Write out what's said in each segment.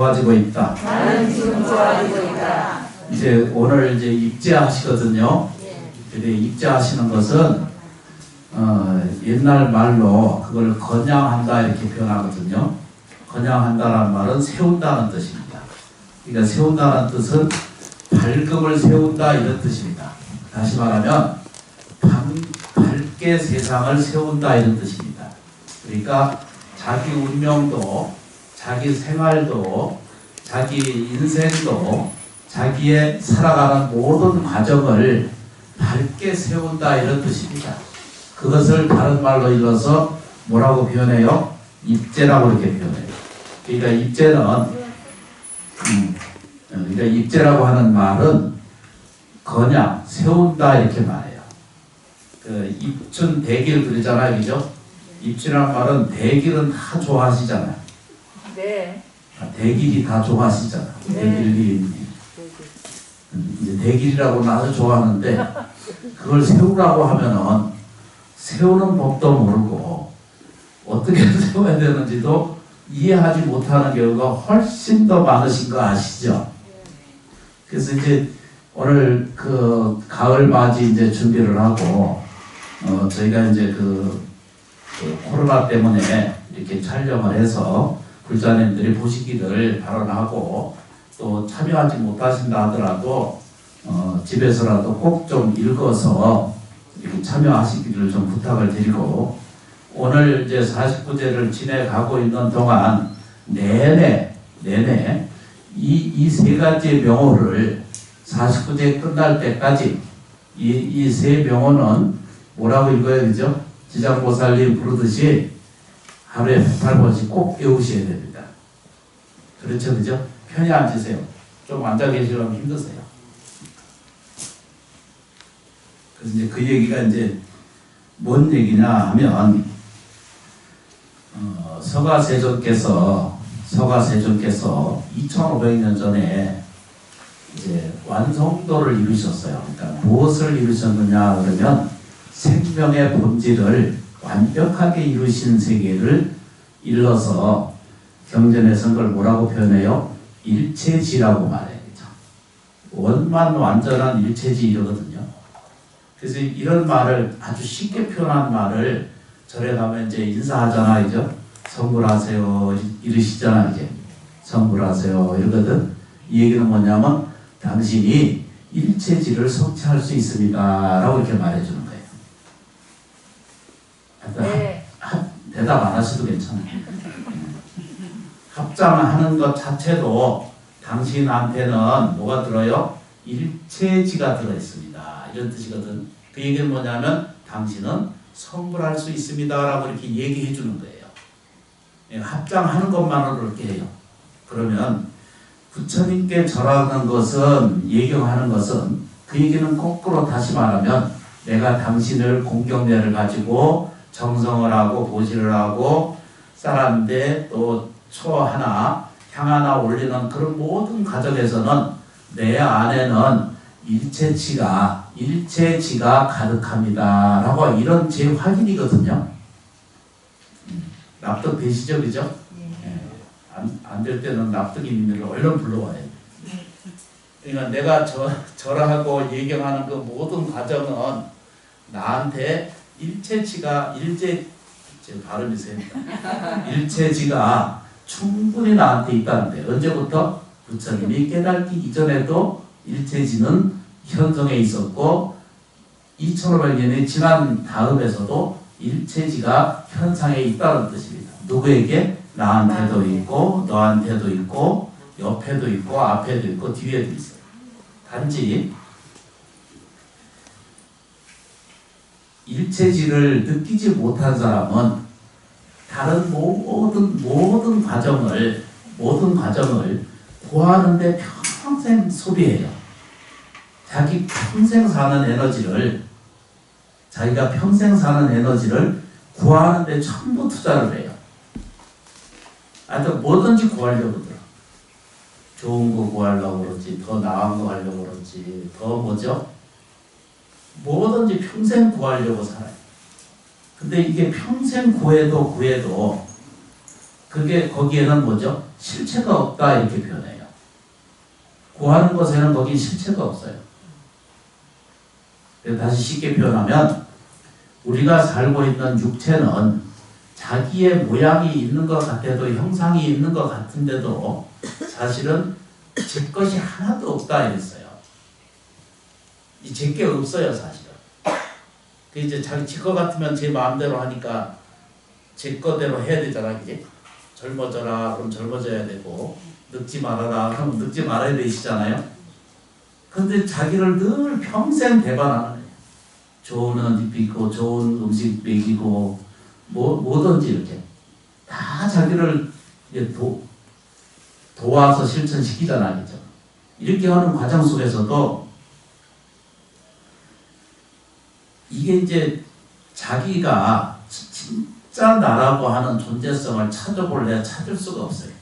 좋아지고 있다. 나는 지금 좋아지고 있다. 이제 오늘 이제 입제하시거든요. 근데 입제하시는 것은 옛날 말로 그걸 건양한다 이렇게 표현하거든요. 건양한다는 말은 세운다는 뜻입니다. 그러니까 세운다는 뜻은 밝음을 세운다 이런 뜻입니다. 다시 말하면 밝게 세상을 세운다 이런 뜻입니다. 그러니까 자기 운명도 자기 생활도 자기 인생도 자기의 살아가는 모든 과정을 밝게 세운다 이런 뜻입니다. 그것을 다른 말로 일러서 뭐라고 표현해요? 입제라고 이렇게 표현해요. 그러니까 입제라고 하는 말은 건양, 세운다 이렇게 말해요. 그 입춘 대길 그러잖아요, 그죠? 입춘이라는 말은 대길은 다 좋아하시잖아요. 네. 대길이 다 좋아하시잖아. 네. 대길이 이제 대길이라고는 아주 좋아하는데 그걸 세우라고 하면은 세우는 법도 모르고 어떻게 세워야 되는지도 이해하지 못하는 경우가 훨씬 더 많으신 거 아시죠? 그래서 이제 오늘 그 가을 맞이 이제 준비를 하고 저희가 이제 그 코로나 때문에 이렇게 촬영을 해서 불자님들이 보시기를 발언하고 또 참여하지 못하신다 하더라도 집에서라도 꼭 좀 읽어서 이렇게 참여하시기를 좀 부탁을 드리고 오늘 이제 49제를 지내가고 있는 동안 내내 이 세 가지의 명호를 49제 끝날 때까지 이 세 명호는 뭐라고 읽어요, 그죠? 지장보살님 부르듯이 하루에 108번씩 꼭 외우셔야 됩니다. 그렇죠, 그죠? 편히 앉으세요. 좀 앉아 계시려면 힘드세요. 그래서 이제 그 얘기가 이제 뭔 얘기냐 하면 서가세존께서 2500년 전에 이제 완성도를 이루셨어요. 그러니까 무엇을 이루셨느냐 그러면 생명의 본질을 완벽하게 이루신 세계를 일러서 경전에서는 그걸 뭐라고 표현해요? 일체지라고 말해요. 그렇죠? 원만 완전한 일체지 이러거든요. 그래서 이런 말을 아주 쉽게 표현한 말을 절에 가면 이제 인사하잖아, 그죠? 성불하세요 이러시잖아, 이제 성불하세요 이러거든. 이 얘기는 뭐냐면 당신이 일체지를 성취할 수 있습니다 라고 이렇게 말해주는 거예요. 네. 대답 안 하셔도 괜찮아요. 합장하는 것 자체도 당신한테는 뭐가 들어요? 일체지가 들어있습니다. 이런 뜻이거든. 그 얘기는 뭐냐면 당신은 성불할 수 있습니다 라고 이렇게 얘기해 주는 거예요. 합장하는 것만으로 이렇게 해요. 그러면 부처님께 절하는 것은, 예경하는 것은 그 얘기는 거꾸로 다시 말하면 내가 당신을 공경례를 가지고 정성을 하고 보시를 하고 쌓았는데 또 초 하나, 향 하나 올리는 그런 모든 과정에서는 내 안에는 일체지가 가득합니다 라고 이런 제 확인이거든요. 납득되시죠, 그죠? 안 될 때는 납득인들을 얼른 불러와요. 그러니까 내가 절하고 예경하는 그 모든 과정은 나한테 일체지가 제 발음이 셉니다. 일체지가 충분히 나한테 있다는데 언제부터? 부처님이 깨닫기 이전에도 일체지는 현성에 있었고 2500년이 지난 다음에서도 일체지가 현상에 있다는 뜻입니다. 누구에게? 나한테도 있고 너한테도 있고 옆에도 있고 앞에도 있고 뒤에도 있어요. 단지 일체지를 느끼지 못한 사람은 다른 모든 과정을 구하는데 평생 소비해요. 자기가 평생 사는 에너지를 구하는데 전부 투자를 해요. 하여튼 뭐든지 구하려고 그러더라. 좋은 거 구하려고 그러지, 더 나은 거 하려고 그러지, 더 뭐죠? 뭐든지 평생 구하려고 살아요. 근데 이게 평생 구해도 그게 거기에는 뭐죠? 실체가 없다 이렇게 표현해요. 구하는 것에는 거기 실체가 없어요. 다시 쉽게 표현하면 우리가 살고 있는 육체는 자기의 모양이 있는 것 같아도 형상이 있는 것 같은데도 사실은 제 것이 하나도 없다 이랬어요. 이 제 게 없어요 사실은. 그 이제 자기 지 것 같으면 제 마음대로 하니까 제 거대로 해야 되잖아, 그지? 젊어져라 그럼 젊어져야 되고 늙지 말아라 그럼 늙지 말아야 되시잖아요. 근데 자기를 늘 평생 배반하는 거예요. 좋은 옷 입히고 좋은 음식 먹이고 뭐든지 이렇게 다 자기를 이제 도와서 실천시키잖아, 그죠? 이렇게 하는 과정 속에서도 이게 이제 자기가 진짜 나라고 하는 존재성을 찾아볼래 찾을 수가 없어요.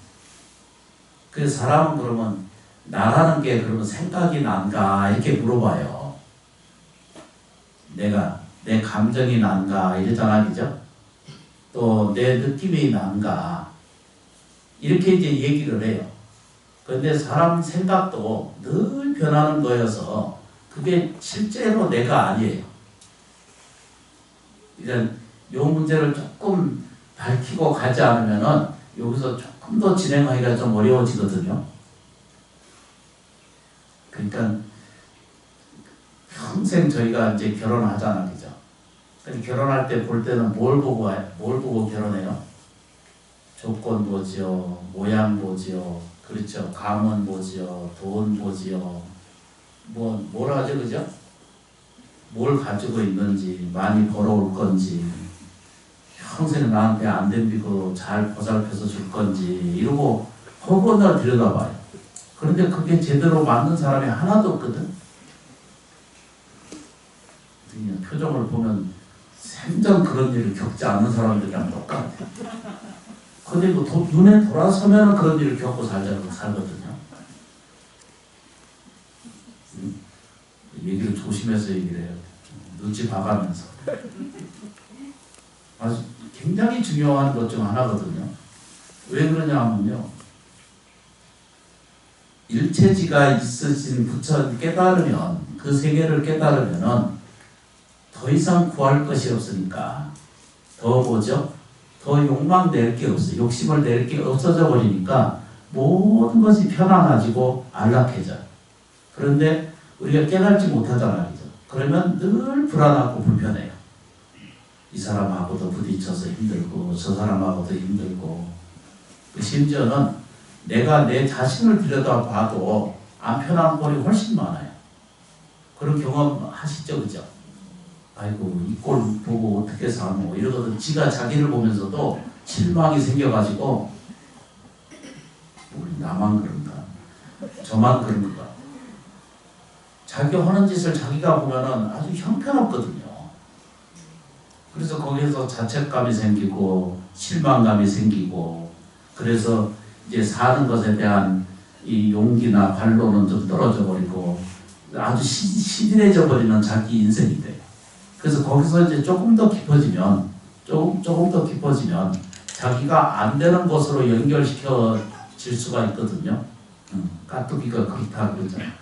그래서 사람은 그러면 나라는 게 그러면 생각이 난가 이렇게 물어봐요. 내 감정이 난가 이러잖아, 그죠? 또 내 느낌이 난가 이렇게 이제 얘기를 해요. 그런데 사람 생각도 늘 변하는 거여서 그게 실제로 내가 아니에요. 이런 요 문제를 조금 밝히고 가지 않으면은 여기서 조금 더 진행하기가 좀 어려워지거든요. 그러니까 평생 저희가 이제 결혼하잖아, 그죠? 근데 결혼할 때 볼 때는 뭘 보고 결혼해요? 조건 보지요, 모양 보지요, 그렇죠? 가문 보지요, 돈 보지요, 뭐라 하죠, 그죠? 뭘 가지고 있는지, 많이 벌어올 건지, 평생 나한테 안 덤비고 잘 보살펴서 줄 건지, 이러고 허구날 들여다봐요. 그런데 그게 제대로 맞는 사람이 하나도 없거든? 그냥 표정을 보면 생전 그런 일을 겪지 않는 사람들이랑 똑같아. 근데 뭐 눈에 돌아서면 그런 일을 겪고 살거든요. 얘기를 조심해서 얘기를 해요. 눈치 봐가면서. 아주 굉장히 중요한 것 중 하나거든요. 왜 그러냐 하면요. 일체지가 있으신 부처 깨달으면, 그 세계를 깨달으면은 더 이상 구할 것이 없으니까 더 뭐죠? 더 욕망 낼 게 없어요. 욕심을 낼 게 없어져 버리니까 모든 것이 편안해지고 안락해져요. 그런데 우리가 깨달지 못하잖아요. 그러면 늘 불안하고 불편해요. 이 사람하고도 부딪혀서 힘들고 저 사람하고도 힘들고 심지어는 내가 내 자신을 들여다봐도 안 편한 꼴이 훨씬 많아요. 그런 경험 하시죠, 그죠? 아이고 이 꼴 보고 어떻게 사노 이러거든. 지가 자기를 보면서도 실망이 생겨가지고 우리 나만 그런가 저만 그런가. 자기가 하는 짓을 자기가 보면은 아주 형편없거든요. 그래서 거기에서 자책감이 생기고 실망감이 생기고 그래서 이제 사는 것에 대한 이 용기나 관로는 좀 떨어져 버리고 아주 시들해져 버리는 자기 인생이 돼요. 그래서 거기서 이제 조금 더 깊어지면 자기가 안 되는 것으로 연결시켜질 수가 있거든요. 까뚜기가 그렇다 그러잖아요.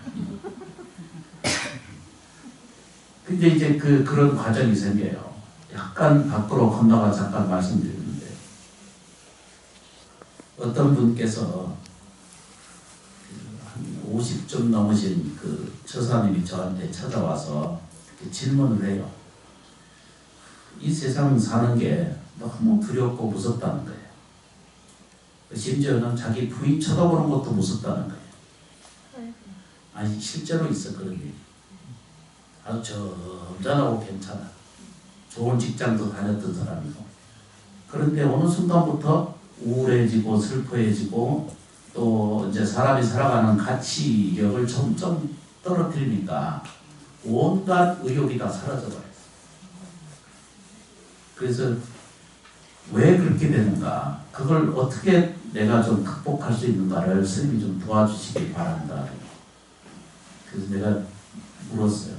근데 이제 그런 과정이 생겨요. 약간 밖으로 건너가 잠깐 말씀드리는데 어떤 분께서 한 50좀 넘으신 그 처사님이 저한테 찾아와서 질문을 해요. 이 세상 사는 게 너무 두렵고 무섭다는 거예요. 심지어는 자기 부인 쳐다보는 것도 무섭다는 거예요. 아니 실제로 있어 그런 일이. 아주 점잖하고 괜찮아. 좋은 직장도 다녔던 사람이고. 그런데 어느 순간부터 우울해지고 슬퍼해지고 또 이제 사람이 살아가는 가치력을 점점 떨어뜨리니까 온갖 의욕이 다 사라져버렸어. 그래서 왜 그렇게 되는가? 그걸 어떻게 내가 좀 극복할 수 있는가를 스님이 좀 도와주시기 바란다. 그래서 내가 물었어요.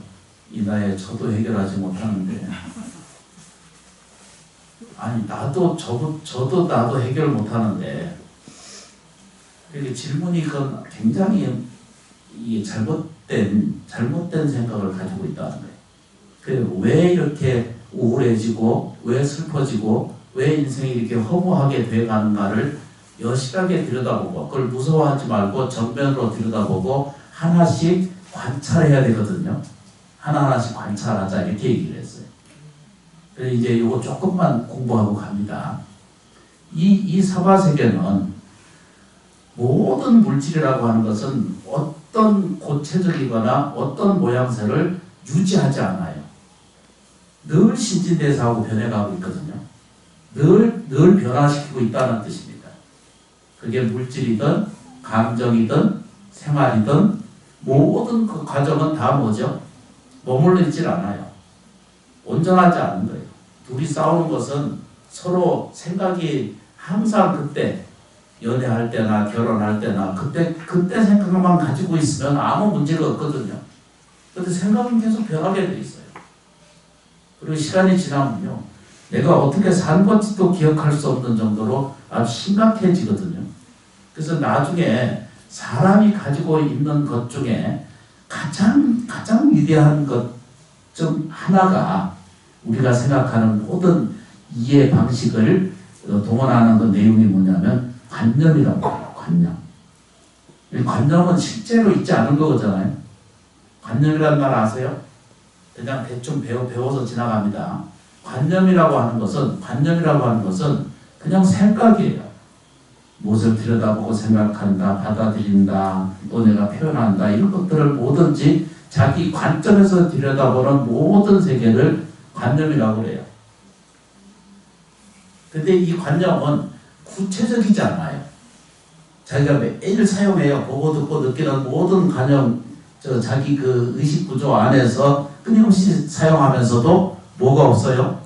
이 나이에 저도 해결하지 못하는데 아니 나도 저도 나도 해결 못하는데 이렇게 질문이 그건 굉장히 이게 잘못된 생각을 가지고 있다는 거예요. 왜 이렇게 우울해지고 왜 슬퍼지고 왜 인생이 이렇게 허무하게 돼가는가를 여실하게 들여다보고 그걸 무서워하지 말고 정면으로 들여다보고 하나씩 관찰해야 되거든요. 하나하나씩 관찰하자 이렇게 얘기를 했어요. 그래서 이제 이거 조금만 공부하고 갑니다. 이 사바세계는 모든 물질이라고 하는 것은 어떤 고체적이거나 어떤 모양새를 유지하지 않아요. 늘 신진대사하고 변해가고 있거든요. 늘 변화시키고 있다는 뜻입니다. 그게 물질이든 감정이든 생활이든 모든 그 과정은 다 뭐죠? 머물러 있질 않아요. 온전하지 않은 거예요. 둘이 싸우는 것은 서로 생각이 항상 그때 연애할 때나 결혼할 때나 그때 생각만 가지고 있으면 아무 문제가 없거든요. 그런데 생각은 계속 변하게 돼 있어요. 그리고 시간이 지나면요. 내가 어떻게 산 건지도 기억할 수 없는 정도로 아주 심각해지거든요. 그래서 나중에 사람이 가지고 있는 것 중에 가장 위대한 것 중 하나가 우리가 생각하는 모든 이해 방식을 동원하는 그 내용이 뭐냐면 관념이라고 해요. 관념. 관념은 실제로 있지 않은 거잖아요. 관념이라는 말 아세요? 그냥 대충 배워서 지나갑니다. 관념이라고 하는 것은 그냥 생각이에요. 무엇을 들여다보고 생각한다, 받아들인다, 또 내가 표현한다 이런 것들을 뭐든지 자기 관점에서 들여다보는 모든 세계를 관념이라고 그래요. 근데 이 관념은 구체적이지 않아요. 자기가 매일 사용해요. 보고 듣고 느끼는 모든 관념, 자기 그 의식 구조 안에서 끊임없이 사용하면서도 뭐가 없어요?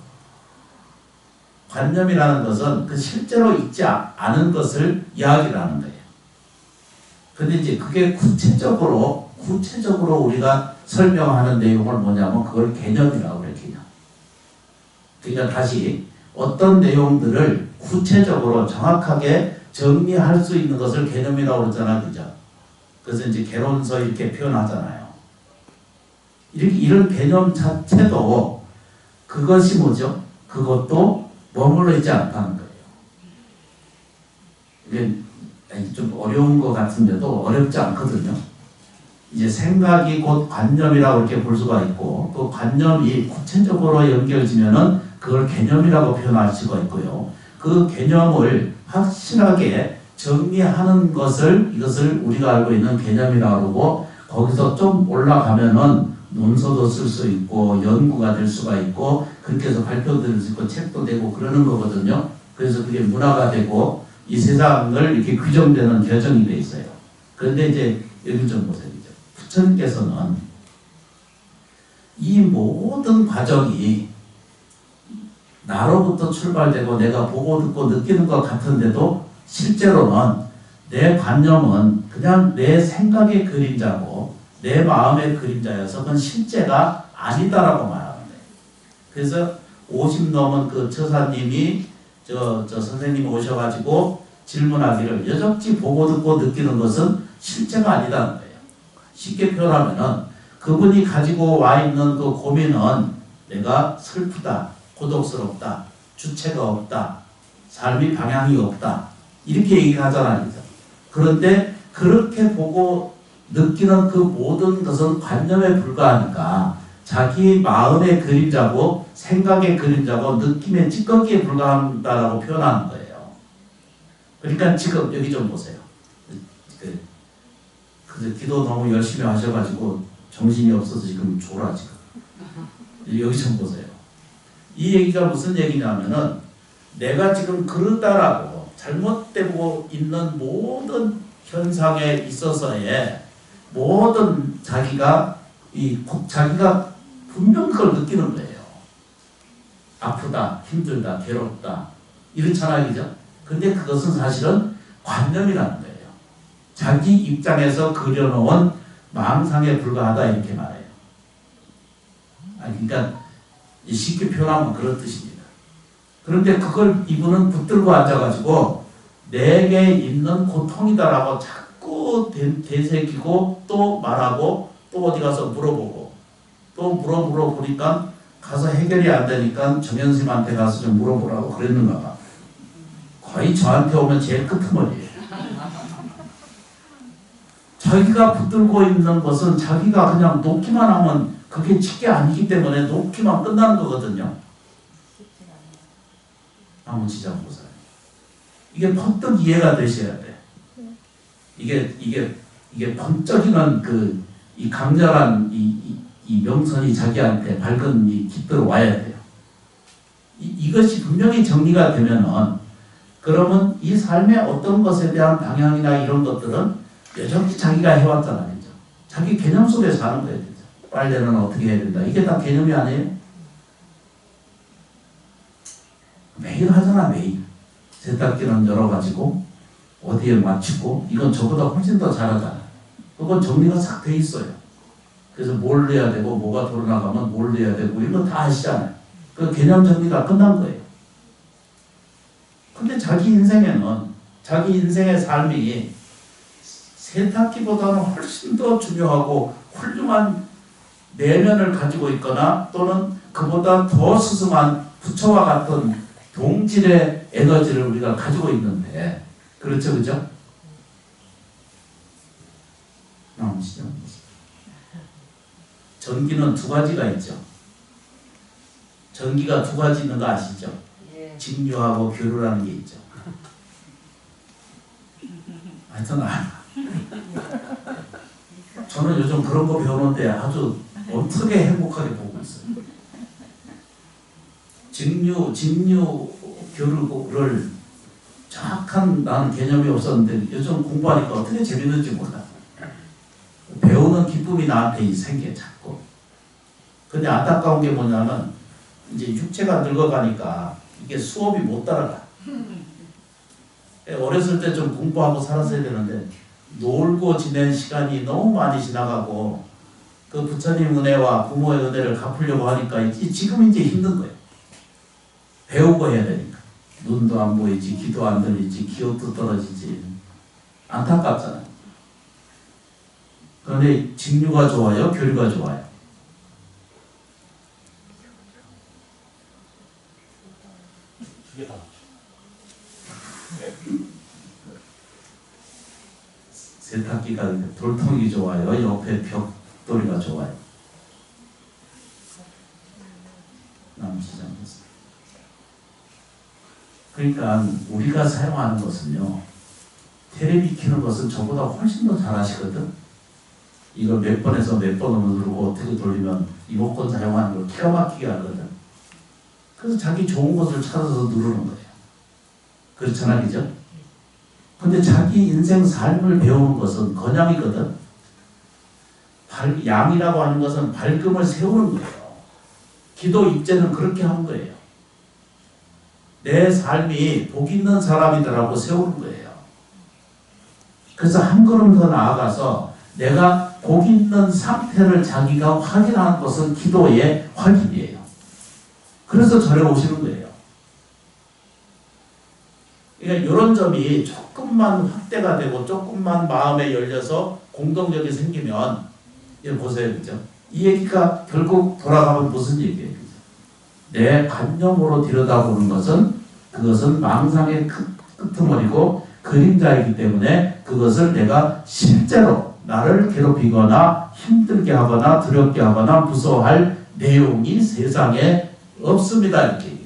관념이라는 것은 그 실제로 있지 않은 것을 이야기를 하는 거예요. 근데 이제 그게 구체적으로 우리가 설명하는 내용을 뭐냐면 그걸 개념이라고 그래요. 개념. 그러니까 다시 어떤 내용들을 구체적으로 정확하게 정리할 수 있는 것을 개념이라고 그러잖아요. 그죠? 그래서 이제 개론서 이렇게 표현하잖아요. 이런 개념 자체도 그것이 뭐죠? 그것도 머물러 있지 않다는 거예요. 이게 좀 어려운 것 같은데도 어렵지 않거든요. 이제 생각이 곧 관념이라고 이렇게 볼 수가 있고 그 관념이 구체적으로 연결지면은 그걸 개념이라고 표현할 수가 있고요. 그 개념을 확실하게 정리하는 이것을 우리가 알고 있는 개념이라고 그러고 거기서 좀 올라가면은 논서도 쓸 수 있고 연구가 될 수가 있고 그렇게 해서 발표도 될 수 있고 책도 되고 그러는 거거든요. 그래서 그게 문화가 되고 이 세상을 이렇게 규정되는 결정이 돼 있어요. 그런데 이제 여기 좀 보세요. 부처님께서는 이 모든 과정이 나로부터 출발되고 내가 보고 듣고 느끼는 것 같은데도 실제로는 내 관념은 그냥 내 생각의 그림자고 내 마음의 그림자여서 그건 실제가 아니다라고 말하는 거예요. 그래서 50 넘은 그 처사님이 저 선생님이 오셔가지고 질문하기를 여적지 보고 듣고 느끼는 것은 실제가 아니다는 거예요. 쉽게 표현하면은 그분이 가지고 와 있는 그 고민은 내가 슬프다, 고독스럽다, 주체가 없다, 삶이 방향이 없다 이렇게 얘기하잖아요. 그런데 그렇게 보고 느끼는 그 모든 것은 관념에 불과하니까 자기 마음의 그림자고 생각의 그림자고 느낌의 찌꺼기에 불과한다라고 표현하는 거예요. 그러니까 지금 여기 좀 보세요. 그래서 기도 너무 열심히 하셔가지고 정신이 없어서 지금 졸아 지금. 여기 좀 보세요. 이 얘기가 무슨 얘기냐면은 내가 지금 그렇다라고 잘못되고 있는 모든 현상에 있어서의 모든 자기가 분명 그걸 느끼는 거예요. 아프다, 힘들다, 괴롭다 이렇잖아요, 그죠? 근데 그것은 사실은 관념이라는 거예요. 자기 입장에서 그려놓은 망상에 불과하다 이렇게 말해요. 그러니까 쉽게 표현하면 그런 뜻입니다. 그런데 그걸 이분은 붙들고 앉아가지고 내게 있는 고통이다라고 자꾸 되새기고 또 말하고 또 어디 가서 물어보고 또 물어보니까 가서 해결이 안 되니까 정현심한테 가서 좀 물어보라고 그랬는가 봐. 거의 저한테 오면 제일 끄트머리예요. 자기가 붙들고 있는 것은 자기가 그냥 놓기만 하면 그게 직계 아니기 때문에 놓기만 끝나는 거거든요. 한번 지자보세요. 이게 퍼뜩 이해가 되셔야 돼. 이게 번쩍이는 이 강렬한 이 명선이 자기한테 밝은 이 깃들어 와야 돼요. 이것이 분명히 정리가 되면은 그러면 이 삶의 어떤 것에 대한 방향이나 이런 것들은 여전히 자기가 해왔잖아요. 그죠? 자기 개념 속에 사는 거예요. 그죠? 빨래는 어떻게 해야 된다. 이게 다 개념이 아니에요? 매일 하잖아, 매일. 세탁기는 열어가지고 어디에 맞추고 이건 저보다 훨씬 더 잘하잖아. 그건 정리가 싹 돼 있어요. 그래서 뭘 넣어야 되고 뭐가 돌아나가면 뭘 넣어야 되고 이거 다 아시잖아요. 그 개념 정리가 끝난 거예요. 근데 자기 인생의 삶이 세탁기보다는 훨씬 더 중요하고 훌륭한 내면을 가지고 있거나 또는 그보다 더 스승한 부처와 같은 동질의 에너지를 우리가 가지고 있는데 그렇죠, 그죠? 나오시죠? 전기는 두 가지가 있죠. 전기가 두 가지 있는 거 아시죠? 직류하고 교류라는 게 있죠. 하여튼 저는 요즘 그런 거 배우는데 아주 어떻게 행복하게 보고 있어요. 직류 교류를 정확한 나는 개념이 없었는데 요즘 공부하니까 어떻게 재밌는지 몰라. 배우는 기쁨이 나한테 생겨 자꾸. 근데 안타까운 게 뭐냐면 이제 육체가 늙어가니까 이게 수업이 못 따라가. 어렸을 때 좀 공부하고 살았어야 되는데 놀고 지낸 시간이 너무 많이 지나가고 그 부처님 은혜와 부모의 은혜를 갚으려고 하니까 지금 이제 힘든 거예요. 배우고 해야 되니까. 눈도 안 보이지, 귀도 안 들리지, 기억도 떨어지지. 안타깝잖아요. 그런데 직류가 좋아요? 교류가 좋아요? 두 개 다. 세탁기가 돌통이 좋아요? 옆에 벽돌이가 좋아요? 남시장에서. 그러니까 우리가 사용하는 것은요. 테레비 켜는 것은 저보다 훨씬 더 잘하시거든. 이걸 몇 번에서 몇 번을 누르고 어떻게 돌리면 리모컨 사용하는 걸 기가 막히게 하거든. 그래서 자기 좋은 것을 찾아서 누르는 거예요. 그렇잖아, 그죠? 근데 자기 인생 삶을 배우는 것은 건양이거든. 양이라고 하는 것은 밝음을 세우는 거예요. 기도 입제는 그렇게 한 거예요. 내 삶이 복 있는 사람이더라고 세우는 거예요. 그래서 한 걸음 더 나아가서 내가 복 있는 상태를 자기가 확인하는 것은 기도의 확인이에요. 그래서 절에 오시는 거예요. 그러니까 이런 점이 조금만 확대가 되고 조금만 마음에 열려서 공동력이 생기면 이거 보세요, 그죠? 이 얘기가 결국 돌아가면 무슨 얘기예요, 그죠? 내 관념으로 들여다보는 그것은 망상의 끄트머리고 그림자이기 때문에 그것을 내가 실제로 나를 괴롭히거나 힘들게 하거나 두렵게 하거나 무서워할 내용이 세상에 없습니다, 이렇게 얘기해요.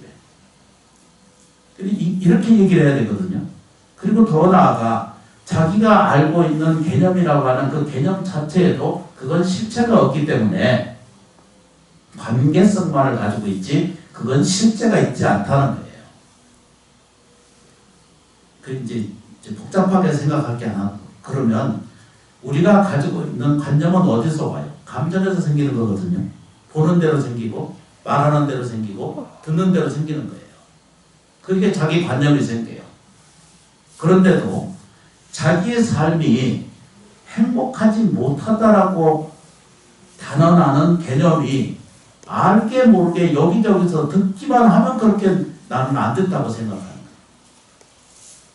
이렇게 얘기를 해야 되거든요. 그리고 더 나아가 자기가 알고 있는 개념이라고 하는 그 개념 자체에도 그건 실체가 없기 때문에 관계성만을 가지고 있지 그건 실체가 있지 않다는 거예요. 그 이제 복잡하게 생각할 게 하나. 그러면 우리가 가지고 있는 관념은 어디서 와요? 감정에서 생기는 거거든요. 보는 대로 생기고 말하는 대로 생기고 듣는 대로 생기는 거예요. 그게 자기 관념이 생겨요. 그런데도 자기의 삶이 행복하지 못하다라고 단언하는 개념이 알게 모르게 여기저기서 듣기만 하면 그렇게 나는 안 됐다고 생각하는 거예요.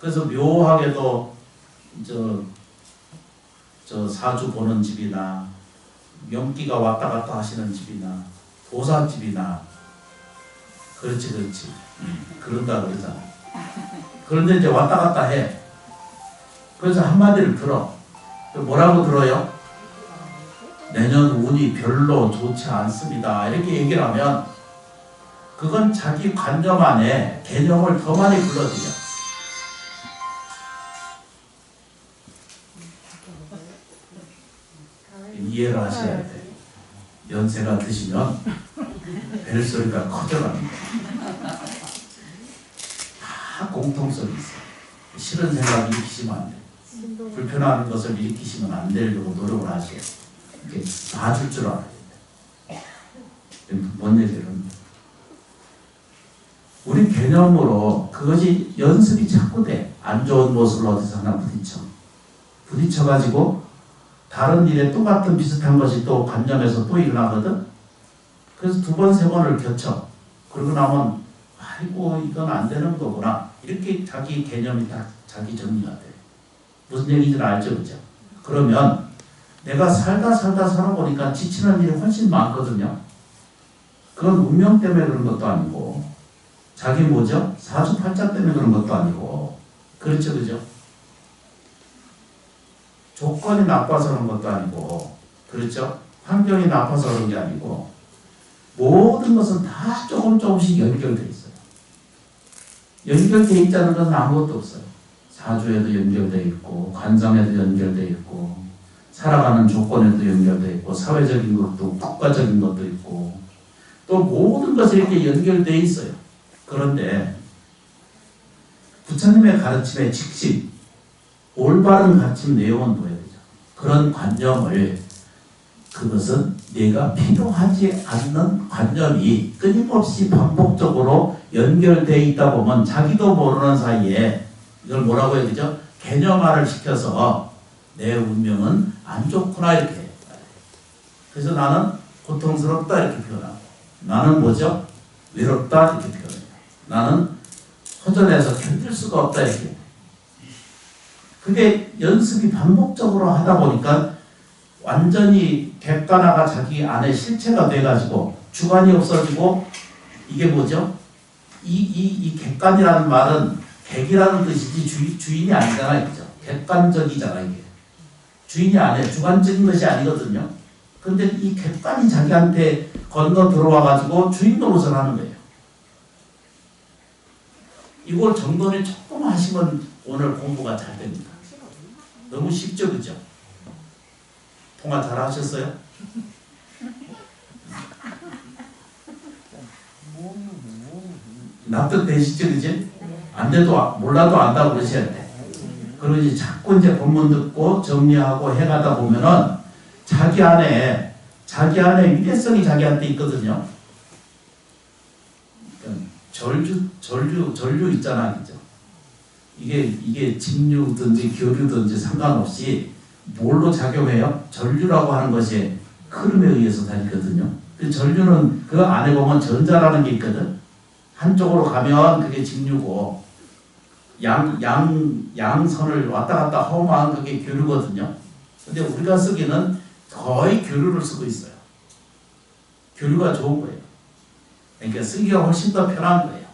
그래서 묘하게도 저 사주 보는 집이나 명기가 왔다 갔다 하시는 집이나 도사집이나 그렇지 그런다 그러잖아. 그런데 이제 왔다 갔다 해. 그래서 한마디를 들어. 뭐라고 들어요? 내년 운이 별로 좋지 않습니다. 이렇게 얘기를 하면 그건 자기 관념 안에 개념을 더 많이 불러들여. 이해를 하셔야 돼. 연세가 드시면 벨소리가 커져갑니다. 다 공통성이 있어. 싫은 생각 일으키시면 안 돼. 불편한 것을 일으키시면 안 되려고 노력을 하셔야 돼. 이렇게 봐줄 줄 알아야 돼. 뭔 얘기를 우리 개념으로 그것이 연습이 자꾸 돼. 안 좋은 모습을 어디서 하나 부딪혀가지고 다른 일에 똑같은 비슷한 것이 또 관념에서 또 일어나거든. 그래서 두 번, 세 번을 겪쳐. 그러고 나면 아이고 이건 안 되는 거구나. 이렇게 자기 개념이 다 자기 정리가 돼. 무슨 얘기인지 알죠, 그죠? 그러면 내가 살다 살아보니까 지치는 일이 훨씬 많거든요. 그건 운명 때문에 그런 것도 아니고 자기 뭐죠? 사주팔자 때문에 그런 것도 아니고 그렇죠, 그죠? 조건이 나빠서 그런 것도 아니고 그렇죠? 환경이 나빠서 그런 게 아니고 모든 것은 다 조금씩 연결되어 있어요. 연결되어 있다는 것은 아무것도 없어요. 사주에도 연결되어 있고 관성에도 연결되어 있고 살아가는 조건에도 연결되어 있고 사회적인 것도 국가적인 것도 있고 또 모든 것이 이렇게 연결되어 있어요. 그런데 부처님의 가르침의 직심 올바른 가르침 내용은 뭐예요? 그런 관념을 그것은 내가 필요하지 않는 관념이 끊임없이 반복적으로 연결되어 있다 보면 자기도 모르는 사이에 이걸 뭐라고 해야 되죠? 개념화를 시켜서 내 운명은 안 좋구나 이렇게. 그래서 나는 고통스럽다 이렇게 표현하고 나는 뭐죠? 외롭다 이렇게 표현해요. 나는 허전해서 견딜 수가 없다 이렇게. 그게 연습이 반복적으로 하다 보니까 완전히 객관화가 자기 안에 실체가 돼가지고 주관이 없어지고 이게 뭐죠? 이 객관이라는 말은 객이라는 뜻이지 주인이 아니잖아요. 그죠? 객관적이잖아요. 이게. 주인이 아니에요. 주관적인 것이 아니거든요. 근데 이 객관이 자기한테 건너 들어와가지고 주인 노릇을 하는 거예요. 이걸 정돈을 조금 하시면 오늘 공부가 잘 됩니다. 너무 쉽죠, 그죠? 통화 잘 하셨어요? 납득되시죠, 그지? 안 돼도 몰라도 안다고 그러셔야 돼. 그리고 이제 자꾸 이제 본문 듣고 정리하고 해가다 보면은 자기 안에 위대성이 자기한테 있거든요. 그러니까 전류 있잖아, 그죠? 이게 직류든지 교류든지 상관없이 뭘로 작용해요? 전류라고 하는 것이 흐름에 의해서 다니거든요. 그 전류는 그 안에 보면 전자라는 게 있거든. 한쪽으로 가면 그게 직류고 양선을 왔다 갔다 허무한 그게 교류거든요. 근데 우리가 쓰기는 거의 교류를 쓰고 있어요. 교류가 좋은 거예요. 그러니까 쓰기가 훨씬 더 편한 거예요.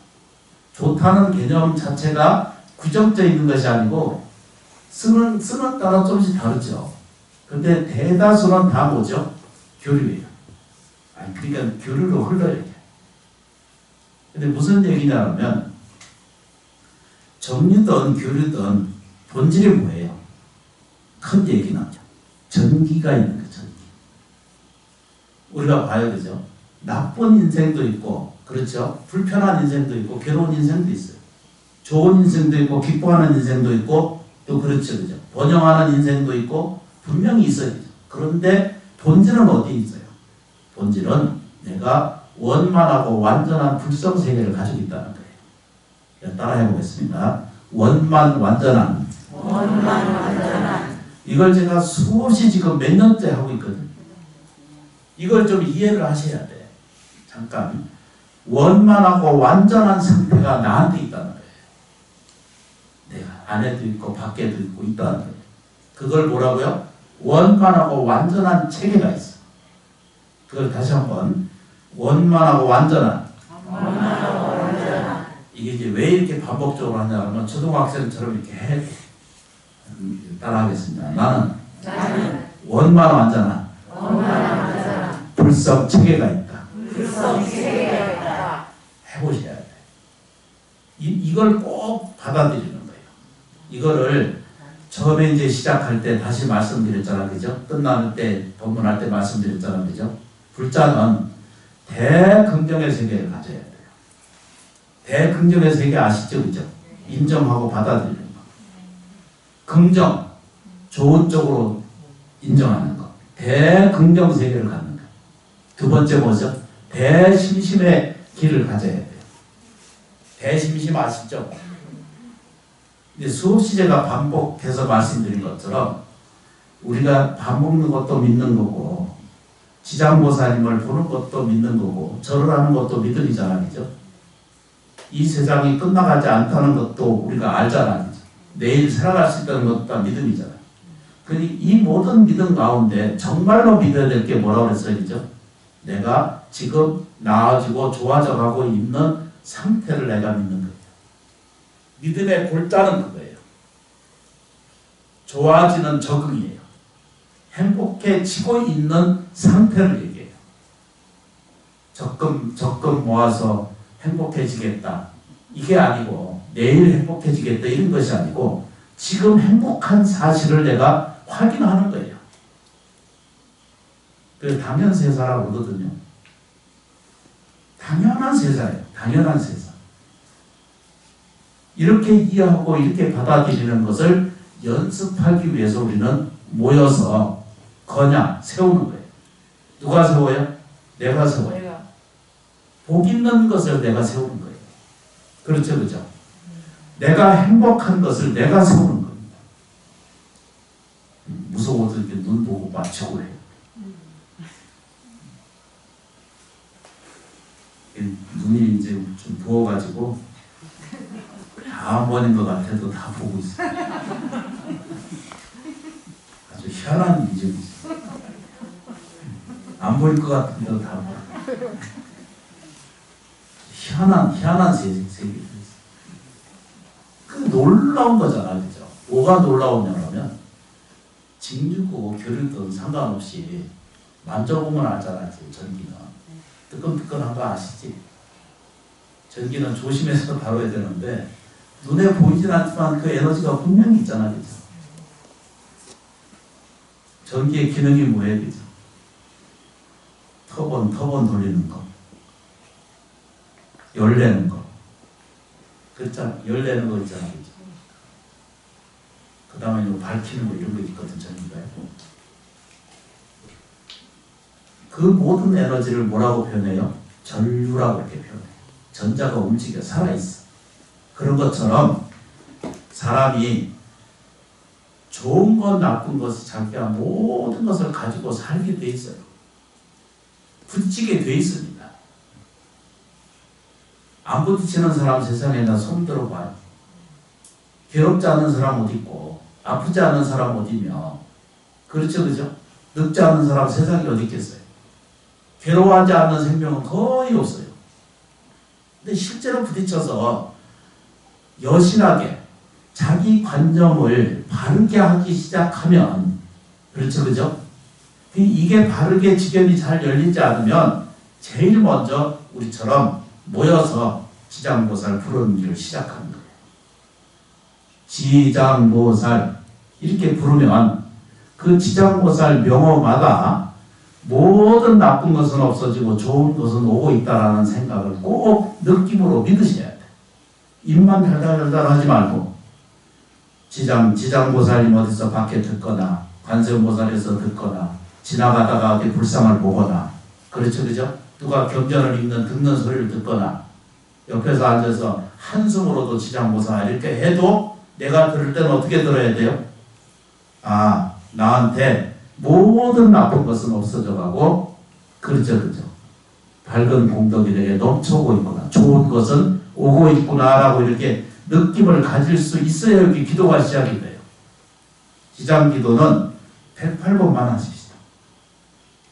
좋다는 개념 자체가 규정되어 있는 것이 아니고 쓰는 따라 조금씩 다르죠. 근데 대다수는 다 뭐죠? 교류예요. 그러니까 교류로 흘러요. 근데 무슨 얘기냐면 정류든 교류든 본질이 뭐예요? 큰 얘기는 전기가 있는 거예요. 전기. 우리가 봐요, 그죠? 나쁜 인생도 있고, 그렇죠? 불편한 인생도 있고, 괴로운 인생도 있어요. 좋은 인생도 있고, 기뻐하는 인생도 있고, 또 그렇죠, 그죠? 번영하는 인생도 있고, 분명히 있어요. 그런데 본질은 어디 있어요? 본질은 내가 원만하고 완전한 불성세계를 가지고 있다는 거예요. 따라해 보겠습니다. 원만 완전한. 이걸 제가 수없이 지금 몇 년째 하고 있거든요. 이걸 좀 이해를 하셔야 돼. 잠깐. 원만하고 완전한 상태가 나한테 있다는 거예요. 내가 안에도 있고 밖에도 있고 있다는 거예요. 그걸 뭐라고요? 원만하고 완전한 체계가 있어. 그걸 다시 한번 원만하고 완전한. 이게 이제 왜 이렇게 반복적으로 하냐면 초등학생처럼 이렇게 해. 따라하겠습니다. 나는 원만 완전한 불성 체계가 있다. 해보셔야 돼. 이걸 꼭 받아들이는 거예요. 이거를 처음에 이제 시작할 때 다시 말씀드렸잖아, 그죠? 끝나는 때 법문할 때 말씀드렸잖아, 그죠? 불자는 대긍정의 세계를 가져야 돼요. 대긍정의 세계 아시죠, 그죠? 인정하고 받아들이는 거. 긍정, 좋은 쪽으로 인정하는 거. 대긍정 세계를 갖는 거. 두 번째 뭐죠? 대심심의 길을 가져야 돼요. 대심심 아시죠? 이제 수없이 제가 반복해서 말씀드린 것처럼 우리가 밥 먹는 것도 믿는 거고 지장보살님을 보는 것도 믿는 거고 절을 하는 것도 믿음이잖아, 그죠? 이 세상이 끝나가지 않다는 것도 우리가 알잖아, 그죠? 내일 살아갈 수 있다는 것도 다 믿음이잖아. 그러니 이 모든 믿음 가운데 정말로 믿어야 될 게 뭐라고 그랬어요, 그죠? 내가 지금 나아지고 좋아져 가고 있는 상태를 내가 믿는 거예요. 믿음의 골자는 그거예요. 좋아지는 적응이에요. 행복해지고 있는 상태를 얘기해요. 적금 모아서 행복해지겠다. 이게 아니고 내일 행복해지겠다 이런 것이 아니고 지금 행복한 사실을 내가 확인하는 거예요. 그래서 당연세사라고 그러거든요. 당연한 세상이에요. 당연한 세상. 이렇게 이해하고 이렇게 받아들이는 것을 연습하기 위해서 우리는 모여서 거냥 세우는 거예요. 누가 세워요? 내가 세워요. 복 있는 것을 내가 세우는 거예요. 그렇죠, 그죠? 내가 행복한 것을 내가 세우는 겁니다. 무서워도 이렇게 눈 보고 맞추고 해요. 눈이 이제 좀 부어가지고 다 번인 것 같아도 다 보고 있어요. 아주 희한한 이점이죠. 안 보일 것 같은데도 다 보고. 희한한 세계가 있어요. 그 놀라운 거잖아, 그죠? 뭐가 놀라우냐면 징주고 교류든 상관없이 만져보면 알잖아, 전기는. 뜨끈뜨끈한 거 아시지? 전기는 조심해서 다뤄야 되는데 눈에 보이진 않지만 그 에너지가 분명히 있잖아, 그죠? 전기의 기능이 뭐예요, 그죠? 터번 돌리는 거, 열내는 거, 그렇잖아, 열내는 거 있잖아, 그죠? 그 다음에 뭐 밝히는 거 이런 거 있거든, 전기가. 그 모든 에너지를 뭐라고 표현해요? 전류라고 이렇게 표현해요. 전자가 움직여 살아있어. 그런 것처럼 사람이 좋은 것 나쁜 것 자기가 모든 것을 가지고 살게 돼 있어요. 부딪히게 돼 있습니다. 안 부딪히는 사람 세상에나 손 들어봐요. 괴롭지 않은 사람 어디 있고 아프지 않은 사람 어디며, 그렇죠, 그죠? 늙지 않은 사람 세상에 어디 있겠어요? 괴로워하지 않는 생명은 거의 없어요. 근데 실제로 부딪혀서 여신하게 자기 관점을 바르게 하기 시작하면, 그렇죠, 그죠? 이게 바르게 지견이 잘 열리지 않으면 제일 먼저 우리처럼 모여서 지장보살 부르는 길을 시작하는 거예요. 지장보살 이렇게 부르면 그 지장보살 명호마다 모든 나쁜 것은 없어지고 좋은 것은 오고 있다라는 생각을 꼭 느낌으로 믿으셔야 돼. 입만 달달달달 하지 말고 지장보살님 어디서 밖에 듣거나 관세음보살에서 듣거나 지나가다가 어디 불상을 보거나, 그렇죠, 그죠? 누가 경전을 듣는 소리를 듣거나 옆에서 앉아서 한숨으로도 지장보살 이렇게 해도 내가 들을 때는 어떻게 들어야 돼요? 아, 나한테 모든 나쁜 것은 없어져 가고, 그렇죠, 그죠? 밝은 공덕이 내게 넘쳐오고 있구나. 좋은 것은 오고 있구나라고 이렇게 느낌을 가질 수 있어야 여기 기도가 시작이 돼요. 지장 기도는 108번만 하십시다.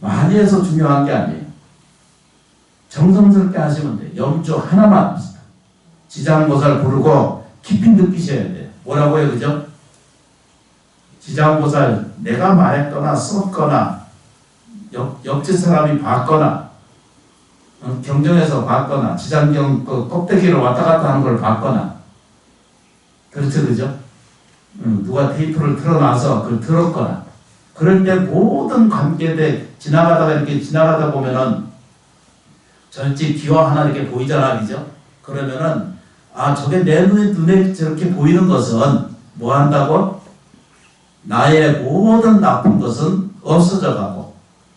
많이 해서 중요한 게 아니에요. 정성스럽게 하시면 돼요. 염주 하나만 합시다. 지장보살 부르고 깊이 느끼셔야 돼요. 뭐라고요, 그죠? 지장보살 내가 말했거나 썼거나 옆집 사람이 봤거나 경전에서 봤거나 지장경 그 꼭대기를 왔다 갔다 하는 걸 봤거나 그렇죠, 그죠? 누가 테이프를 틀어놔서 그걸 들었거나 그럴 때 모든 관계대 지나가다가 이렇게 지나가다 보면은 전체 기와 하나 이렇게 보이잖아, 그죠? 그러면은 아 저게 내 눈에 저렇게 보이는 것은 뭐 한다고? 나의 모든 나쁜 것은 없어져 가고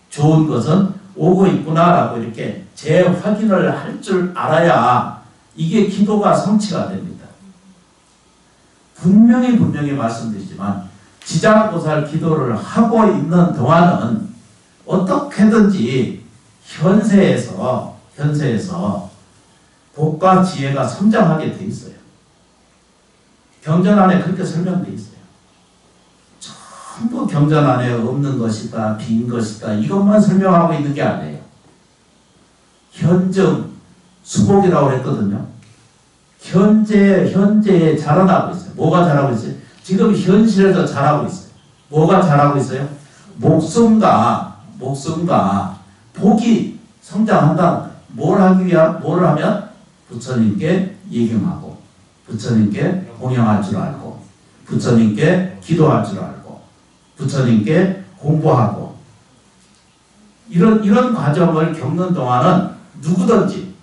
좋은 것은 오고 있구나라고 이렇게 재확인을 할 줄 알아야 이게 기도가 성취가 됩니다. 분명히 말씀드리지만 지장보살 기도를 하고 있는 동안은 어떻게든지 현세에서 복과 지혜가 성장하게 돼 있어요. 경전 안에 그렇게 설명돼 있어요. 전부 경전 안에 없는 것이다, 빈 것이다 이것만 설명하고 있는 게 아니에요. 현정 수복이라고 했거든요. 현재에 자라나고 있어요. 뭐가 자라고 있어요? 지금 현실에서 자라고 있어요. 뭐가 자라고 있어요? 목숨과 복이 성장한다는 거예요. 뭐를 하면? 부처님께 예경하고, 부처님께 공양할 줄 알고, 부처님께 기도할 줄 알고, 부처님께 공부하고, 이런 과정을 겪는 동안은 누구든지,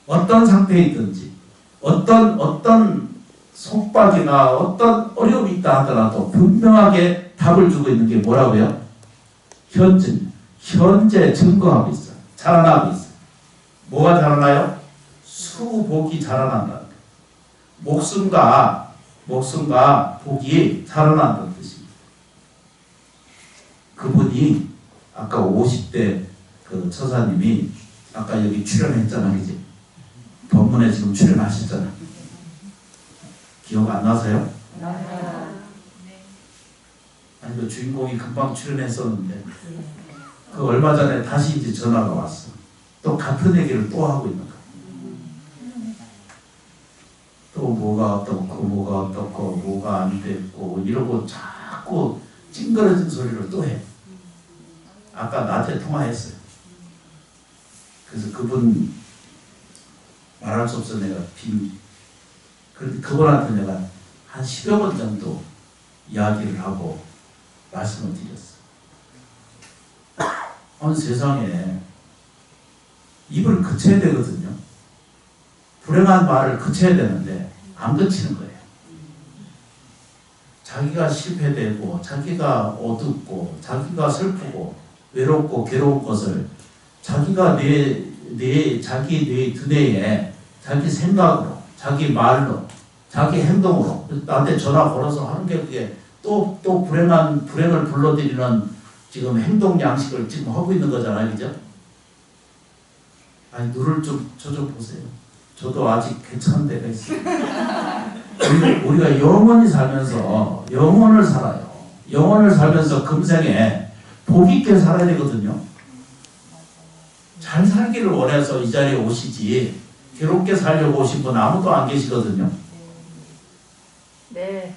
어떤 상태에 있든지, 어떤 속박이나 어떤 어려움이 있다 하더라도 분명하게 답을 주고 있는 게 뭐라고요? 현재 증거하고 있어요. 자라나고 있어요. 뭐가 자라나요? 수복이 자라난다는 거예요. 목숨과 복이 자라난다는 뜻입니다. 그분이 아까 50대 그 처사님이 아까 여기 출연했잖아, 그지? 법문에 지금 출연하셨잖아. 기억 안 나세요? 아니 그 주인공이 금방 출연했었는데 그 얼마 전에 다시 이제 전화가 왔어. 또 같은 얘기를 또 하고 있는 거야. 또 뭐가 어떻고 뭐가 안 됐고 이러고 자꾸 찡그러진 소리를 또 해. 아까 낮에 통화했어요. 그래서 그분 말할 수 없어 내가 그런데 그분한테 내가 한 10여 번 정도 이야기를 하고 말씀을 드렸어. 세상에 입을 그쳐야 되거든요. 불행한 말을 그쳐야 되는데 안 그치는 거예요. 자기가 실패되고 자기가 어둡고 자기가 슬프고 외롭고 괴로운 것을 자기가 자기 뇌 두뇌에 자기 생각으로 자기 말로 자기 행동으로 나한테 전화 걸어서 하는 게 그게 또 불행을 불러들이는 지금 행동 양식을 지금 하고 있는 거잖아요, 그죠? 아니 눈을 저 좀 보세요. 저도 아직 괜찮은 데가 있어요. 우리가 영원히 살면서 영원을 살아요. 영원을 살면서 금생에 복 있게 살아야 되거든요. 잘 살기를 원해서 이 자리에 오시지 괴롭게 살려고 오신 분 아무도 안 계시거든요. 네.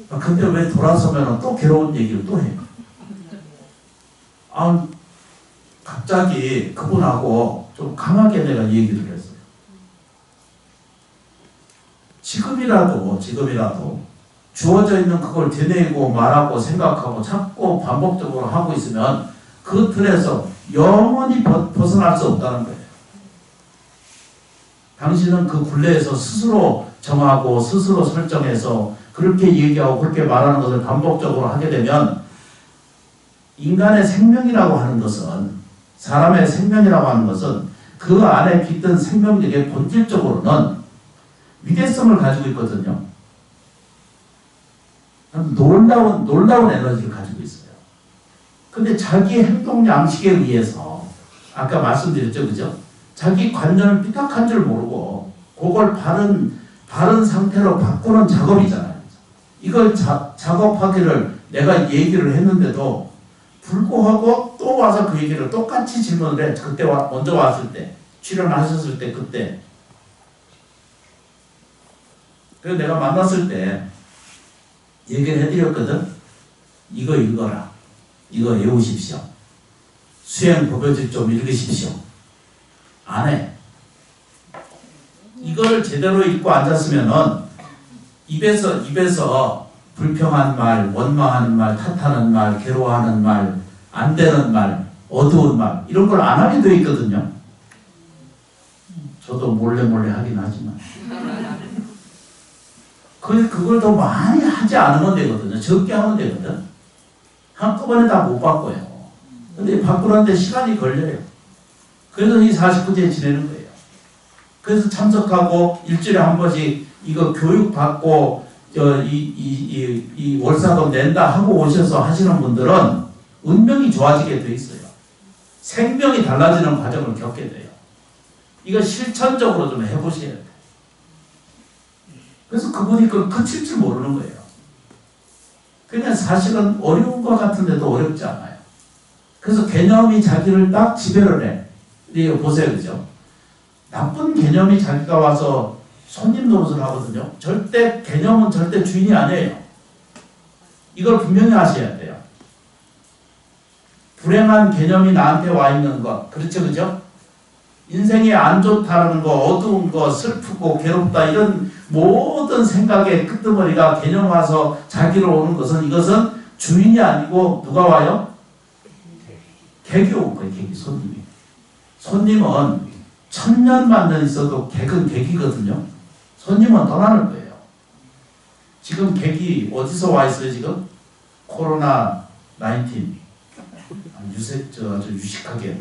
근데 왜 돌아서면 또 괴로운 얘기를 또 해요? 갑자기 그분하고 좀 강하게 내가 얘기를 했어요. 지금이라도 주어져 있는 그걸 되뇌이고 말하고 생각하고 자꾸 반복적으로 하고 있으면 그 틀에서 영원히 벗어날 수 없다는 거예요. 당신은 그 굴레에서 스스로 정하고 스스로 설정해서 그렇게 얘기하고 그렇게 말하는 것을 반복적으로 하게 되면 인간의 생명이라고 하는 것은 사람의 생명이라고 하는 것은 그 안에 깃든 생명력의 본질적으로는 위대성을 가지고 있거든요. 놀라운 에너지를 가지고 있어요. 근데 자기의 행동 양식에 의해서 아까 말씀드렸죠, 그죠? 자기 관념을 삐딱한 줄 모르고 그걸 바른 상태로 바꾸는 작업이잖아요. 이걸 작업하기를 내가 얘기를 했는데도 불구하고 또 와서 그 얘기를 똑같이 질문을 해. 그때 먼저 왔을 때, 출연하셨을 때 그때. 그래서 내가 만났을 때 얘기를 해드렸거든. 이거 읽어라. 이거 외우십시오. 수행 법요집 좀 읽으십시오. 안 해. 이걸 제대로 읽고 앉았으면은 입에서 불평한 말, 원망하는 말, 탓하는 말, 괴로워하는 말, 안 되는 말, 어두운 말 이런 걸 안 하게 돼 있거든요. 저도 몰래 하긴 하지만 그걸 더 많이 하지 않으면 되거든요. 적게 하면 되거든. 한꺼번에 다 못 바꿔요. 근데 바꾸는데 시간이 걸려요. 그래서 이 49제 지내는 거예요. 그래서 참석하고 일주일에 한 번씩 이거 교육받고 이 월사금 낸다 하고 오셔서 하시는 분들은 운명이 좋아지게 돼 있어요. 생명이 달라지는 과정을 겪게 돼요. 이거 실천적으로 좀 해보셔야 돼요. 그래서 그분이 그걸 그칠 줄 모르는 거예요. 그냥 사실은 어려운 것 같은데도 어렵지 않아요. 그래서 개념이 자기를 딱 지배를 해. 이거 보세요, 그죠? 나쁜 개념이 자기가 와서 손님 노릇을 하거든요. 개념은 절대 주인이 아니에요. 이걸 분명히 아셔야 돼요. 불행한 개념이 나한테 와 있는 것, 그렇죠, 그죠? 인생이 안 좋다는 거, 어두운 거, 슬프고 괴롭다 이런 모든 생각의 끄트머리가 개념 와서 자기로 오는 것은 이것은 주인이 아니고 누가 와요? 객이 온 거예요. 객이, 손님이. 손님은 1000년만 년 있어도 객은 객이거든요. 손님은 떠나는 거예요. 지금 객이 어디서 와 있어요, 지금? 코로나 19. 아주 유식하게.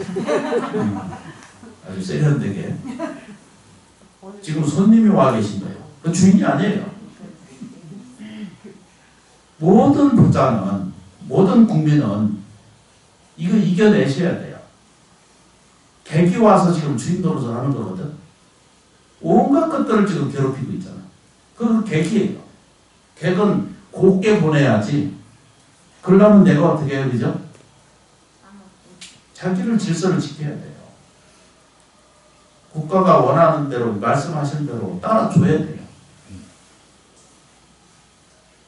아주 세련되게. 지금 손님이 와 계신 거예요. 그 주인이 아니에요. 모든 부자는, 모든 국민은 이거 이겨내셔야 돼요. 객이 와서 지금 주인 노릇을 하는 거거든. 온갖 것들을 지금 괴롭히고 있잖아. 그건 객이에요. 객은 곱게 보내야지. 그러려면 내가 어떻게 해야 되죠? 자기를 질서를 지켜야 돼요. 국가가 원하는 대로, 말씀하신 대로 따라줘야 돼요.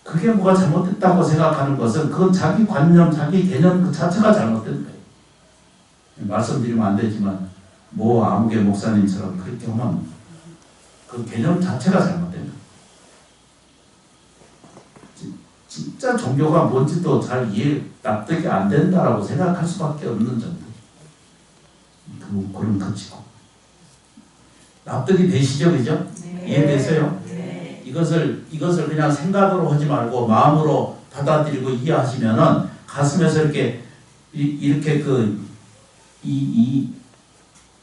그게 뭐가 잘못됐다고 생각하는 것은 그건 자기 관념, 자기 개념 그 자체가 잘못된 거예요. 말씀드리면 안 되지만 아무개 목사님처럼 그렇게 하면 그 개념 자체가 잘못된 거예요. 진짜 종교가 뭔지도 잘 납득이 안 된다라고 생각할 수밖에 없는 정도. 그런 터치고. 납득이 되시죠, 그죠? 네. 이해되세요? 네. 이것을 그냥 생각으로 하지 말고 마음으로 받아들이고 이해하시면은 가슴에서 이렇게 이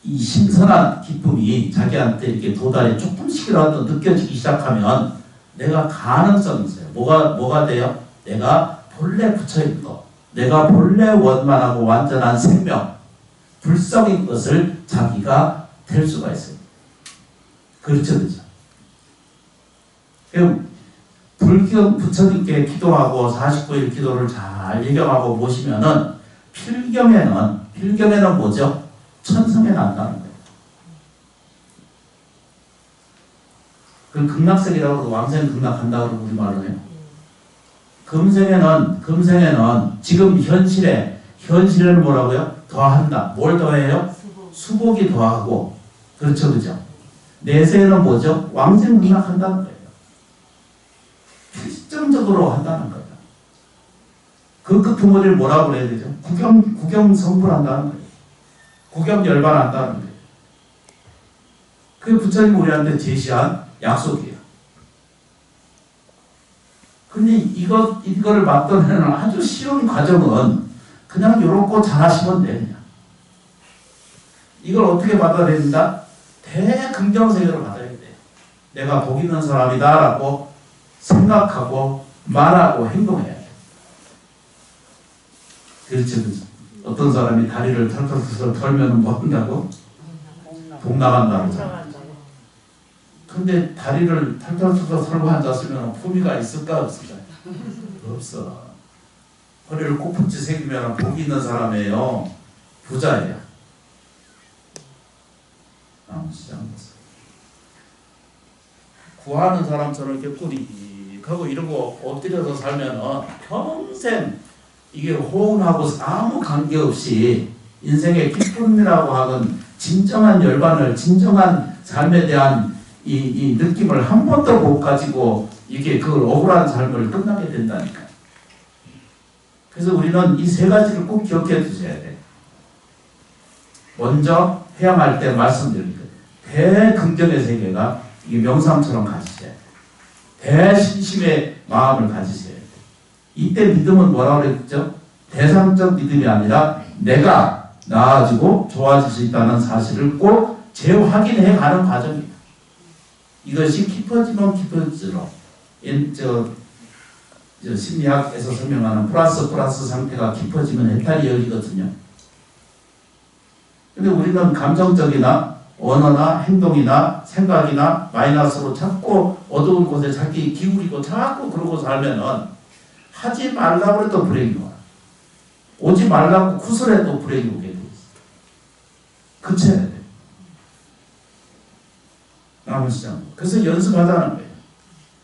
신선한 기쁨이 자기한테 이렇게 도달이 조금씩이라도 느껴지기 시작하면 내가 가능성이 있어요. 뭐가 돼요? 내가 본래 부처인 것, 내가 본래 원만하고 완전한 생명, 불성인 것을 자기가 될 수가 있어요. 그렇죠, 그렇죠. 불경 부처님께 기도하고 49일 기도를 잘 예경하고 모시면은 필경에는 뭐죠? 천성에 난다는 거예요. 그 극락세계라고 왕생 극락한다고 우리 말을 해요. 금생에는 지금 현실에는 뭐라고요? 더한다. 뭘 더해요? 수복이 더하고. 그렇죠, 그죠? 내세에는 뭐죠? 왕생 극락한다는 거예요. 필정적으로 한다는 거예요. 그 끄트머리를 뭐라고 그래야 되죠? 구경 성불한다는 거예요. 구경 열반한다는 거예요. 그게 부처님 우리한테 제시한 약속이에요. 근데 이거를 맞더내는 아주 쉬운 과정은 그냥 요렇고 잘하시면 돼요. 그냥. 이걸 어떻게 받아야 된다? 대긍정세계로 받아야 돼요. 내가 복 있는 사람이다 라고 생각하고 말하고 행동해야 돼요. 그렇죠, 그렇죠. 어떤 사람이 다리를 털털털 털면 뭐 한다고? 복 나간다고. 들어간다고. 근데 다리를 탈탈탈탈 털고 앉았으면 품위가 있을까 없을까? 없어. 허리를 꼿꼿이 새기면 복이 있는 사람이에요. 부자예요. 시장 구하는 사람처럼 이렇게 꾸리하고 이러고 엎드려서 살면은 평생 이게 호응하고 아무 관계없이 인생의 기쁨이라고 하건 진정한 열반을 진정한 삶에 대한 이 느낌을 한 번도 못 가지고 이게 그 억울한 삶을 끝나게 된다니까. 그래서 우리는 이 세 가지를 꼭 기억해 두셔야 돼. 먼저 회양할 때 말씀드린 것, 대긍정의 세계가 이 명상처럼 가지셔야 돼. 대신심의 마음을 가지셔야 돼. 이때 믿음은 뭐라고 그랬죠? 대상적 믿음이 아니라 내가 나아지고 좋아질 수 있다는 사실을 꼭 재확인해 가는 과정입니다. 이것이 깊어지면 깊어질수록 심리학에서 설명하는 플러스 상태가 깊어지면 해탈이 열리거든요. 근데 우리는 감정적이나 언어나 행동이나 생각이나 마이너스로 자꾸 어두운 곳에 자기 기울이고 자꾸 그러고 살면은 하지 말라고 해도 불행이 와. 오지 말라고 구슬해도 불행이 오게 돼 있어. 그쳐야 돼. 남으시장. 그래서 연습하자는 거예요.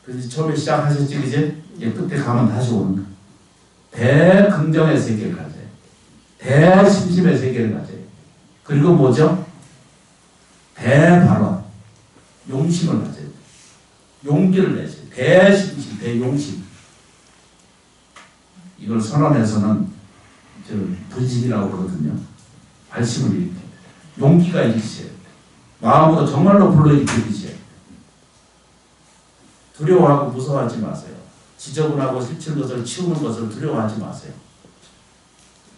그래서 처음에 시작하셨지, 이제 끝에 가면 다시 오는 거예요. 대긍정의 세계를 가져요. 대심심의 세계를 가져요. 그리고 뭐죠? 대발언, 용심을 가져요. 용기를 내세요. 대심심, 대용심. 이걸 선언에서는 분식이라고 그러거든요. 발심을 일으켜요. 용기가 있으셔야 돼요. 마음으로 정말로 불러일으키셔야 돼요. 두려워하고 무서워하지 마세요. 지저분하고 실친 것을 치우는 것을 두려워하지 마세요.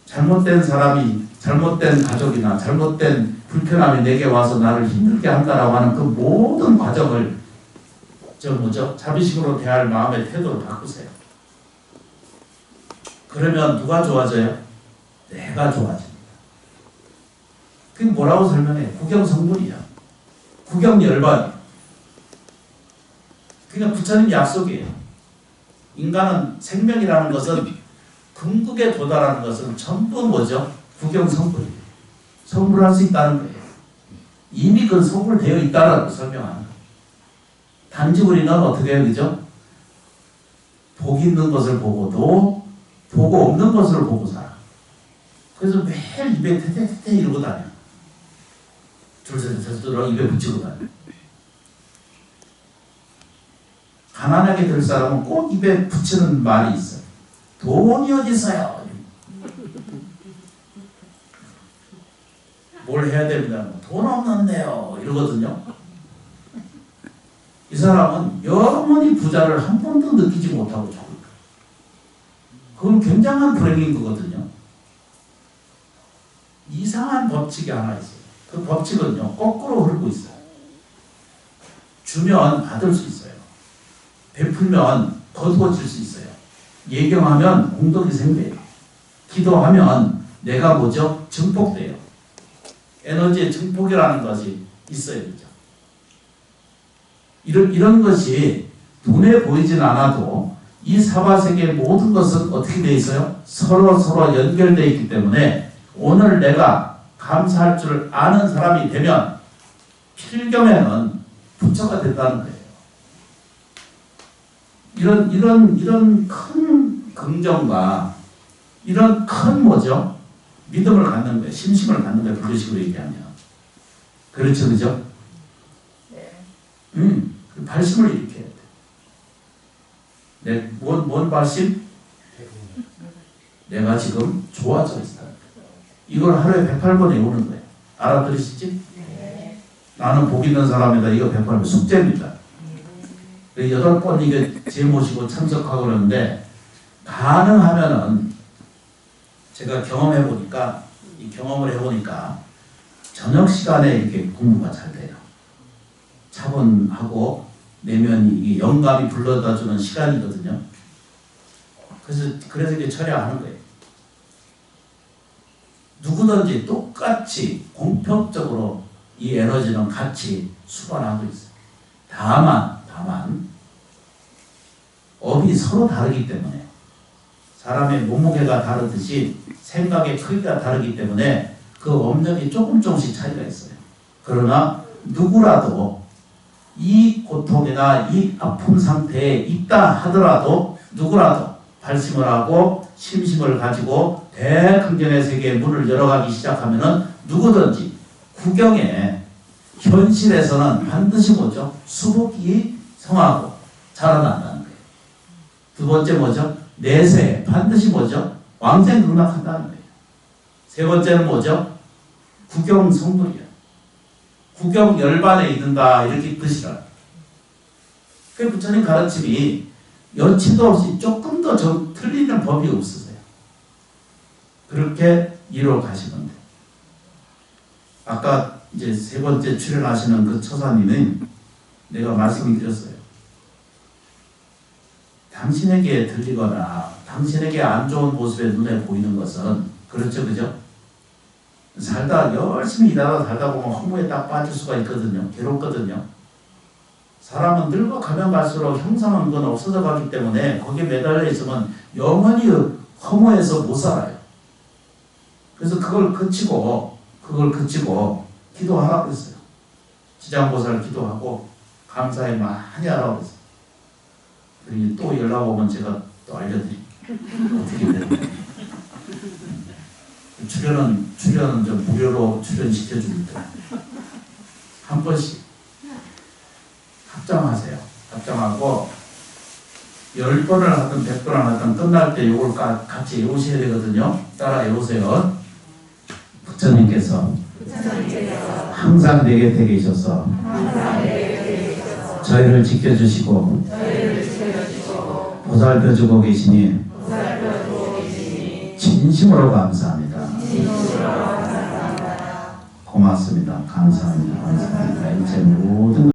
잘못된 사람이, 잘못된 가족이나 잘못된 불편함이 내게 와서 나를 힘들게 한다라고 하는 그 모든 과정을 자비심으로 대할 마음의 태도를 바꾸세요. 그러면 누가 좋아져요? 내가 좋아집니다. 그게 뭐라고 설명해? 구경성물이야. 구경열반. 그러니까 부처님 약속이에요. 인간은 생명이라는 것은 궁극에 도달하는 것은 전부 뭐죠? 구경성물이에요. 성불할 수 있다는 거예요. 이미 그 성불되어 있다라고 설명하는 거예요. 단지 우리는 어떻게 해요? 그죠? 복 있는 것을 보고도 보고 없는 것을 보고 살아. 그래서 매일 입에 태태태태 이러고 다녀. 줄서서 입에 붙이고 다녀. 가난하게 될 사람은 꼭 입에 붙이는 말이 있어요. 돈이 어디 있어요? 뭘 해야 됩니다. 돈 없는데요. 이러거든요. 이 사람은 영원히 부자를 한 번도 느끼지 못하고 죽을 거예요. 그건 굉장한 불행인 거거든요. 이상한 법칙이 하나 있어요. 그 법칙은요, 거꾸로 흐르고 있어요. 주면 받을 수 있어요. 베풀면 거두어질 수 있어요. 예경하면 공덕이 생겨요. 기도하면 내가 뭐죠? 증폭돼요. 에너지의 증폭이라는 것이 있어야 되죠. 이런 것이 눈에 보이진 않아도 이 사바세계의 모든 것은 어떻게 되어 있어요? 서로 연결되어 있기 때문에 오늘 내가 감사할 줄 아는 사람이 되면 필경에는 부처가 된다는 거예요. 이런 큰 긍정과 이런 큰 뭐죠? 믿음을 갖는 거예요. 심심을 갖는 거예요. 불교식으로 얘기하면. 그렇죠, 그죠? 네. 그 발심을 일으켜야 돼. 뭔 발심? 내가 지금 좋아져 있다. 이걸 하루에 108번 외우는 거예요. 알아들으시지? 네. 나는 복 있는 사람이다. 이거 108번 숙제입니다. 8번 이게 제모시고 참석하고 그러는데 가능하면은 제가 경험해보니까 이 경험을 해보니까 저녁 시간에 이렇게 공부가 잘 돼요. 차분하고 내면이 이게 영감이 불러다주는 시간이거든요. 그래서 이게 철야하는 거예요. 누구든지 똑같이 공평적으로 이 에너지는 같이 수반하고 있어요. 다만 업이 서로 다르기 때문에 사람의 몸무게가 다르듯이 생각의 크기가 다르기 때문에 그 업력이 조금씩 차이가 있어요. 그러나 누구라도 이 고통이나 이 아픔 상태에 있다 하더라도 누구라도 발심을 하고 심심을 가지고 대강경의 세계의 문을 열어가기 시작하면은 누구든지 구경에 현실에서는 반드시 뭐죠? 수복이 성하고 자라난다는 거예요. 두 번째 뭐죠? 내세에 반드시 뭐죠? 왕생극락한다는 거예요. 세 번째는 뭐죠? 구경 성불이야. 구경 열반에 있는다 이렇게 뜻이라. 그 부처님 가르침이 여치도 없이 조금 더 틀리는 법이 없으세요. 그렇게 이루어 가시면 돼요. 아까 이제 세 번째 출연하시는 그 처사님은 내가 말씀을 드렸어요. 당신에게 들리거나 당신에게 안 좋은 모습에 눈에 보이는 것은 그렇죠, 그죠? 살다 열심히 일하다 살다 보면 허무에 딱 빠질 수가 있거든요. 괴롭거든요. 사람은 늙어가면 갈수록 형상은 건 없어져 가기 때문에 거기에 매달려 있으면 영원히 허무해서 못 살아요. 그래서 그걸 그치고 기도하라고 했어요. 지장보살 기도하고 감사에 많이 하라고 했어요. 그리고 또 연락 오면 제가 또 알려드릴게요. 어떻게 되는지. 출연은 좀 무료로 출연시켜줍니다. 한 번씩 합장하세요. 합장하고 10번을 하든 100번을 하든 끝날 때 이걸 같이 외우셔야 되거든요. 따라 외우세요. 부처님께서 항상 내 곁에 계셔서 저희를 지켜주시고 보살펴주고 계시니 진심으로 감사합니다. 고맙습니다. 감사합니다.